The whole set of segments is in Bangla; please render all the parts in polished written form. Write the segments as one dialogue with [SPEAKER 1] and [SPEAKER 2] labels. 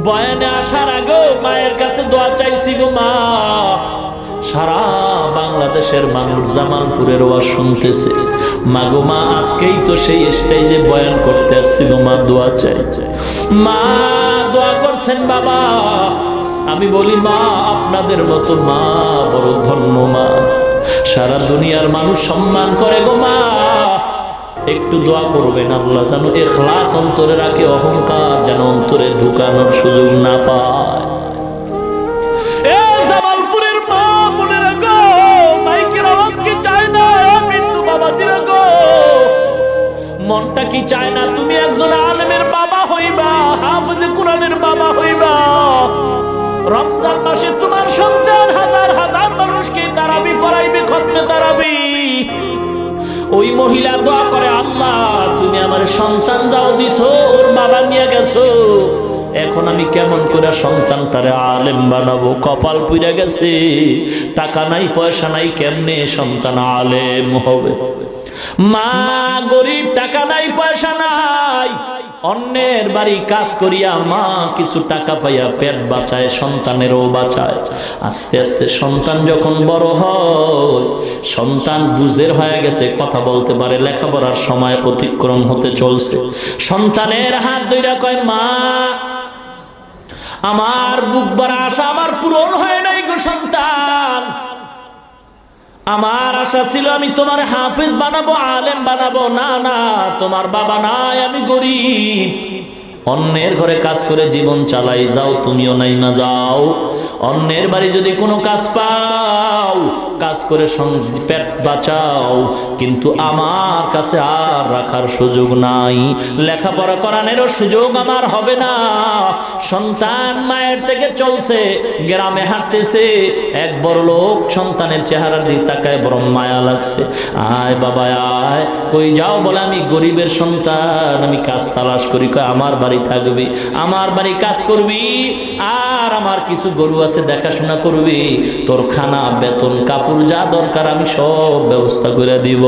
[SPEAKER 1] বয়ানে আসার আগে মায়ের কাছে দোয়া চাইছি গো মা। সারা বাংলাদেশের মানুষ জামালপুরের ওয়াজ শুনতেছে। মা গো মা, আজকেই তো সেই স্টেজে বয়ান করতে আসছি গো মা, দোয়া চাই। মা দোয়া করছেন বাবা। আমি বলি মা, আপনাদের মতো মা বড় ধন্য মা, সারা দুনিয়ার মানুষ সম্মান করে গো মা। একটু দোয়া করবেন আল্লাহ যেন ইখলাস অন্তরে রাখে, অহংকার যেন অন্তরে ঢুকানোর সুযোগ না পায়। জামালপুরের মা বোনেরা গো, মাইকের আওয়াজ কি চায় না? মৃত্যু বাবাজিরা গো, মনটা কি চায় না তুমি একজন আলেমের বাবা হইবা, হাফেজে কোরআনের বাবা হইবা? রমজান মাসে তোমার সন্তান হাজার হাজার মানুষকে তারাবি পড়াইবে, খতমে তারাবি। ওই মহিলা দোয়া করে, আল্লাহ তুমি আমার সন্তান যাও দিছো, ওর বাবা নিয়ে গেছো, এখন আমি কেমন করে সন্তানটারে আলেম বানাবো? কপাল পুড়ে গেছে, টাকা নাই পয়সা নাই, কেমনে সন্তান আলেম হবে? মা গরিব, টাকা নাই পয়সা নাই, অন্যের বাড়ি কাজ করিয়া মা কিছু টাকা পাইয়া পেট বাঁচায়, সন্তানেরও বাঁচায়। আস্তে আস্তে সন্তান যখন বড় হয়, সন্তান বুঝের হয়ে গেছে, কথা বলতে পারে, লেখাপড়ার সময় অতিক্রম হতে চলছে। সন্তানের হাত ধইরা কয়, মা আমার বুক ভরা আশা আমার পূরণ হয় নাই গো সন্তান। আমার আশা ছিল আমি তোমার হাফেজ বানাবো, আলেম বানাবো। না না, তোমার বাবা নাই, আমি গরিব, অন্যের ঘরে কাজ করে জীবন চালাই, যাও তুমিও নাইমা যাও। অন্যের বাড়ি যদি কোনো কাজ পাও, কাজ করে পেট বাঁচাও, কিন্তু আমার কাছে আর রাখার সুযোগ নাই, লেখাপড়া করানোরও সুযোগ আমার হবে না। সন্তান মায়ের থেকে চলছে, গ্রামে হাঁটতেছে, এক বড় লোক সন্তানের চেহারার দিকে তাকায়, বড় মায়া লাগছে। আয় বাবা আয়, কই যাও? বলে আমি গরিবের সন্তান, আমি কাজ তালাশ করি। আমার বাড়ি থাকবি, আমার বাড়ি কাজ করবি, আর আমার কিছু গরু আছে দেখাশোনা করবি, তোর খানা বেতন কাপড় যা দরকার আমি সব ব্যবস্থা করে দিব।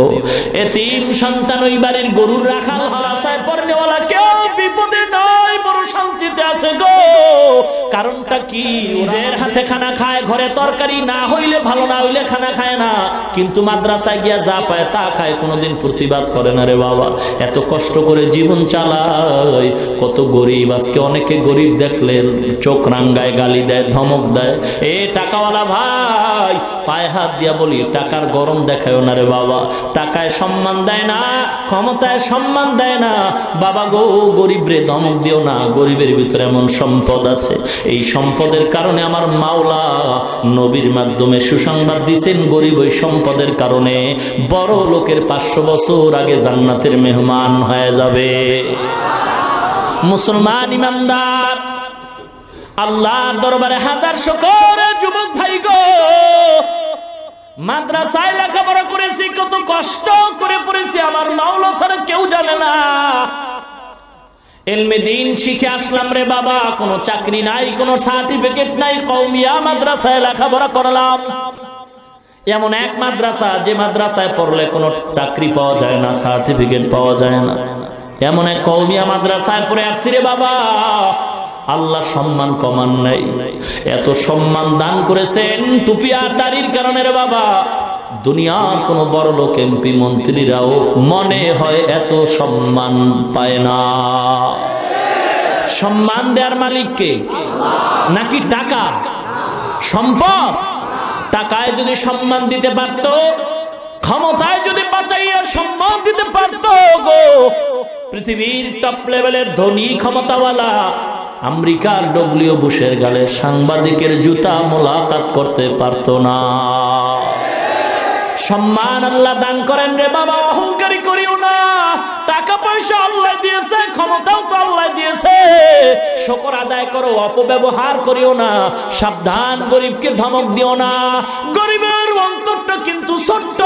[SPEAKER 1] এতিম সন্তান ওই বাড়ির গরুর রাখাল, হারাসায় পড়নেওয়ালা, কেউ বিপদে নয়, বড় শান্তিতে আছে গো। কারণটা কি? নিজের হাতে খানা খায়, ঘরে তরকারি না হইলে, ভালো না হইলে খানা খায় না, কিন্তু মাদ্রাসায় গিয়া যা পায় তা খায়, কোনোদিন প্রতিবাদ করে না রে বাবা। এত কষ্ট করে জীবন চালায়, কত গরিব। আজকে অনেকে গরিব দেখলে চোখ রাঙ্গায়, গালি দেয়, ধমক দেয়। এ টাকাওয়ালা ভাই, পায়ে হাত দিয়া বলি, টাকার গরম দেখায় না রে বাবা। টাকায় সম্মান দেয় না, ক্ষমতায় সম্মান দেয় না বাবা গো। গরিব রে ধমক দিও না, গরিবের ভিতরে এমন সম্পদ আছে, এই সম্পদের কারণে আমার মাওলা নবীর মাধ্যমে সুসংবাদ দিছেন, গরিব ওই সম্পদের কারণে বড় লোকের 500 বছর আগে জান্নাতের মেহমান হয়ে যাবে। মুসলমান ইমানদার, আল্লাহর দরবারে হাজার শুকর। যুবক ভাই গো, মাদ্রাসায় লেখাপড়া করেছি, কত কষ্ট করে পড়েছি, আমার মাওলা ছাড়া কেউ জানে না। ইলমে দ্বীন শিখে আসলাম রে বাবা, কোনো চাকরি নাই, কোনো সার্টিফিকেট নাই, কওমিয়া মাদ্রাসায় লেখাপড়া করলাম। এমন এক মাদ্রাসা, যে মাদ্রাসায় পড়লে কোনো চাকরি পাওয়া যায় না, সার্টিফিকেট পাওয়া যায় না, এমন এক কওমিয়া মাদ্রাসায় পড়ে আসছি রে বাবা। আল্লাহ সম্মান কমান নাই, এত সম্মান দান করেছেন টুপি আর দাড়ির কারণে রে বাবা। দুনিয়ার কোন বড় লোক, এমপি, মন্ত্রীরাও মনে হয় এত সম্মান পায় না। সম্মান দেওয়ার মালিক কে? নাকি টাকা, সম্পদ? টাকায় যদি সম্মান দিতে পারত, ক্ষমতায় যদি বাঁচাইয়া সম্মান দিতে পারত গো, পৃথিবীর টপ লেভেলের ধনী ক্ষমতাওয়ালা আমেরিকার ডব্লিউ বুশের গালে সাংবাদিকের জুতা মোলাকাত করতে পারত না। সম্মান আল্লাহ দান করেন রে বাবা, অহংকারী করিও না। টাকা পয়সা আল্লাহ দিয়েছে, ক্ষমতাও তো আল্লাহ দিয়েছে, শুকর আদায় করো, অপব্যবহার করিও না। সাবধান, গরিবকে ধমক দিও না। গরিবের অন্তরটা কিন্তু ছোট্ট,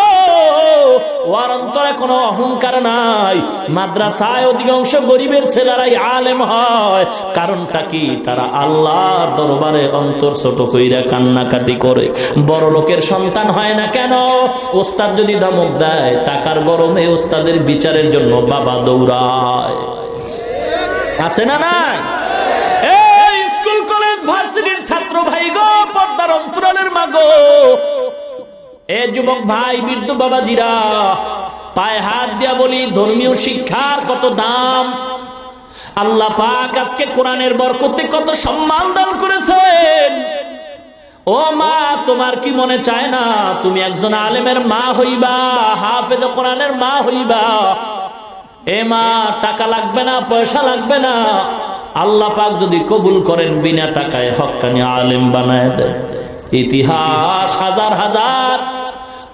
[SPEAKER 1] ওর অন্তরে কোনো অহংকার নাই। মাদ্রাসায় অধিকাংশ গরিবের ছেলেরাই আলেম হয়, কারণটা কি? তারা আল্লাহর দরবারে অন্তর ছোট কইরা কান্নাকাটি করে। বড় লোকের সন্তান হয় না কেন? ওস্তাদ যদি ধমক দেয়, টাকার গরমে ওস্তাদের বিচারের জন্য বাবা দৌড়ায়, আছে না নাই? ভার্সিটির ছাত্র ভাই গো, পর্দার অন্তরালের মা গো, এ যুবক ভাই, বৃদ্ধ বাবাজিরা, পায়ে হাত দিয়া বলি, ধর্মীয় শিক্ষার কত দাম। আল্লাহ পাক আজকে কোরআনের বরকতে কত সম্মান দান করেছেন। ও মা, তোমার কি মনে চায় না তুমি একজন আলেমের মা হইবা, হাফেজ কোরআনের মা হইবা? এ মা, টাকা লাগবে না, পয়সা লাগবে না, আল্লাহ পাক যদি কবুল করেন বিনা টাকায় হক্কানি আলেম বানায় দেন। ইতিহাস হাজার হাজার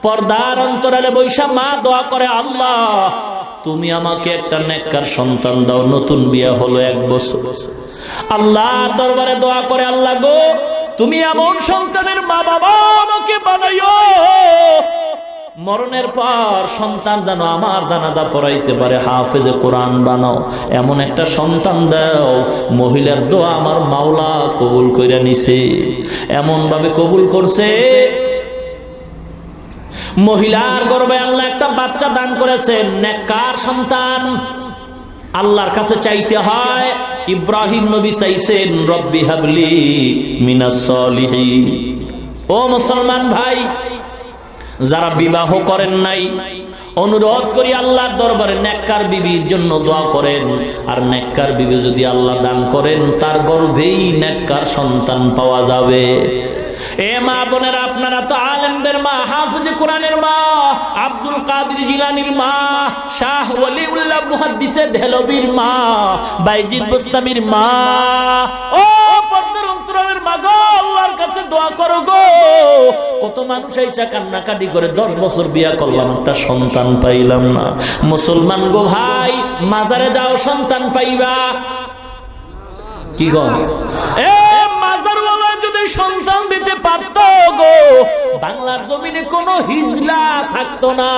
[SPEAKER 1] পর্দার অন্তরালে বৈশা মা দোয়া করে, আল্লাহ তুমি আমাকে একটা নেককার সন্তান দাও। নতুন বিয়ে হলো 1 বছর, আল্লাহর দরবারে দোয়া করে, আল্লাহ গো তুমি এমন সন্তানের মা বাবা আমাকে বানাইও, মরণের পর সন্তান যেন আমার জানাজা পড়াইতে পারে, হাফেজে কোরআন বানাও, এমন একটা সন্তান দাও। মহিলার দোয়া আমার মাওলা কবুল কইরা নিছে, এমন ভাবে কবুল করছে, মহিলার গর্ভে আল্লাহ একটা বাচ্চা দান করেছেন, নেককার সন্তান। আল্লাহর কাছে চাইতে হয়। ইব্রাহিম নবী চাইছেন, রব্বি হাবলি মিনাস সলিহিন। ও মুসলমান ভাই, যারা বিবাহ করেন নাই, অনুরোধ করি আল্লাহর দরবারে নেককার বিবির জন্য দোয়া করেন। আর নেককার বিবি যদি আল্লাহ দান করেন, তার গর্ভেই নেককার সন্তান পাওয়া যাবে। এ মা বোনেরা, আপনারা তো আলেমদের মা, হাফেজে কোরআনের মা, আব্দুল কাদের জিলানীর মা, শাহ ওলিউল্লাহ মুহাদ্দিসে দেহলভির মা, বাইজিদ বুস্তামির মা। ও পর্দার অন্তরালের মা গো, আল্লাহর কাছে দোয়া করো গো। কত মানুষ এইসা কান্নাকাটি করে 10 বছর বিয়া করলাম, একটা সন্তান পাইলাম না। মুসলমান গো ভাই, মাজারে যাও, সন্তান পাইবা। কি গো, এ মাজারওয়ালা যদি সন্তান দিতে পারত গো, বাংলার জমিনে কোনো হিজলা থাকতো না।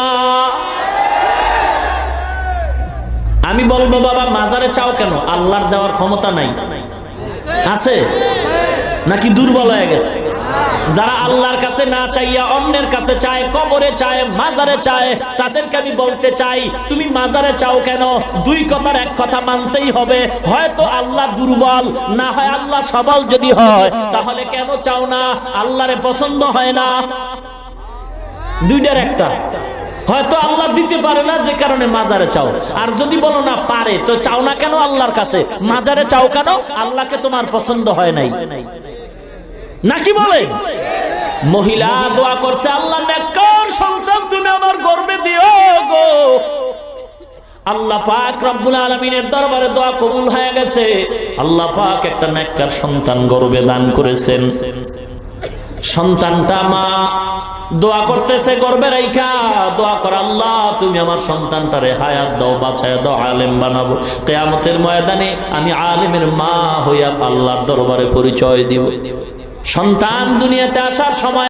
[SPEAKER 1] আমি বলবো, বাবা মাজারে চাও কেন? আল্লাহর দেওয়ার ক্ষমতা নাই? আছে নাকি দুর্বল হয়ে গেছে? যারা আল্লাহর কাছে না চাইয়া অন্যের কাছে চায়, কবরে চায়, মাজারে চায়, তাদেরকে আমি বলতে চাই, তুমি মাজারে চাও কেন? 2 কথার 1 কথা মানতেই হবে, হয়তো আল্লাহ দুর্বল, না হয় আল্লাহ সবল। যদি হয় তাহলে কেন চাও না? আল্লাহরে পছন্দ হয় না? 2টার একটা, হয়তো আল্লাহ দিতে পারে না, যে কারণে মাজারে চাও। আর যদি বলো না পারে, তো চাও না কেন আল্লাহর কাছে? মাজারে চাও কেন? আল্লাহকে তোমার পছন্দ হয় নাই নাকি বলে? মহিলা দোয়া করছে, আল্লাহ নেককার সন্তান তুমি আমার গর্ভে দিও গো। আল্লাহ পাক রব্বুল আলামিনের দরবারে দোয়া কবুল হয়ে গেছে। আল্লাহ পাক একটা নেককার সন্তান গর্ভে দান করেছেন। সন্তানটা মা দোয়া করতেছে, গর্ভে রাইখা দোয়া কর, আল্লাহ তুমি আমার সন্তানটারে হায়াত দাও, বাঁচায় দাও, আলেম বানাবো। কিয়ামতের ময়দানে আমি আলেমের মা হইয়া আল্লাহর দরবারে পরিচয় দিব। সন্তান দুনিয়াতে আসার সময়